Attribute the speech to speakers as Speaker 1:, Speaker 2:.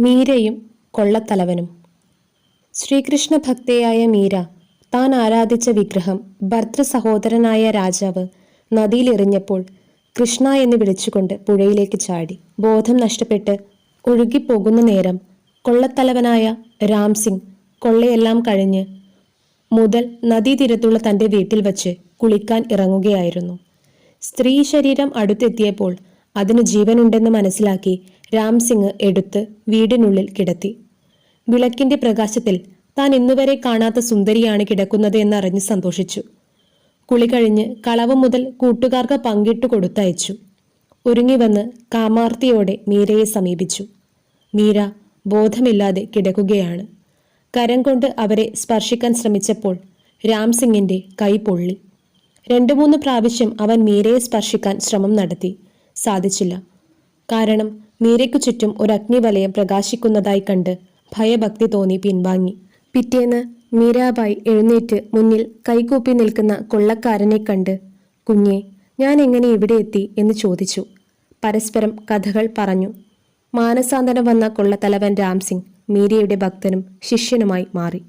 Speaker 1: മീരയും കൊള്ളത്തലവനും. ശ്രീകൃഷ്ണ ഭക്തയായ മീര താൻ ആരാധിച്ച വിഗ്രഹം ഭർതൃ സഹോദരനായ രാജാവ് നദിയിലെറിഞ്ഞപ്പോൾ കൃഷ്ണ എന്ന് വിളിച്ചുകൊണ്ട് പുഴയിലേക്ക് ചാടി. ബോധം നഷ്ടപ്പെട്ട് ഒഴുകിപ്പോകുന്ന നേരം കൊള്ളത്തലവനായ രാംസിംഗ് കൊള്ളയെല്ലാം കഴിഞ്ഞ് മുതൽ നദീതീരത്തുള്ള തൻ്റെ വീട്ടിൽ വച്ച് കുളിക്കാൻ ഇറങ്ങുകയായിരുന്നു. സ്ത്രീ ശരീരം അടുത്തെത്തിയപ്പോൾ അതിന് ജീവനുണ്ടെന്ന് മനസ്സിലാക്കി രാംസിംഗ് എടുത്ത് വീടിനുള്ളിൽ കിടത്തി. വിളക്കിന്റെ പ്രകാശത്തിൽ താൻ ഇന്നുവരെ കാണാത്ത സുന്ദരിയാണ് കിടക്കുന്നത് എന്നറിഞ്ഞ് സന്തോഷിച്ചു. കുളി കഴിഞ്ഞ് കളവ് മുതൽ കൂട്ടുകാർക്ക് പങ്കിട്ടു കൊടുത്തയച്ചു. ഒരുങ്ങി വന്ന് കാമാർത്തിയോടെ മീരയെ സമീപിച്ചു. മീര ബോധമില്ലാതെ കിടക്കുകയാണ്. കരം കൊണ്ട് അവരെ സ്പർശിക്കാൻ ശ്രമിച്ചപ്പോൾ രാംസിംഗിന്റെ കൈ പൊള്ളി. 2-3 പ്രാവശ്യം അവൻ മീരയെ സ്പർശിക്കാൻ ശ്രമം നടത്തി. സാധിച്ചില്ല. കാരണം മീരയ്ക്കു ചുറ്റും ഒരു അഗ്നിവലയം പ്രകാശിക്കുന്നതായി കണ്ട് ഭയഭക്തി തോന്നി പിൻവാങ്ങി. പിറ്റേന്ന് മീരാബായി എഴുന്നേറ്റ് മുന്നിൽ കൈകൂപ്പി നിൽക്കുന്ന കൊള്ളക്കാരനെ കണ്ട് "കുഞ്ഞെ, ഞാൻ എങ്ങനെ ഇവിടെ എത്തി?" എന്ന് ചോദിച്ചു. പരസ്പരം കഥകൾ പറഞ്ഞു. മാനസാന്തരം വന്ന കൊള്ളത്തലവൻ രാംസിംഗ് മീരയുടെ ഭക്തനും ശിഷ്യനുമായി മാറി.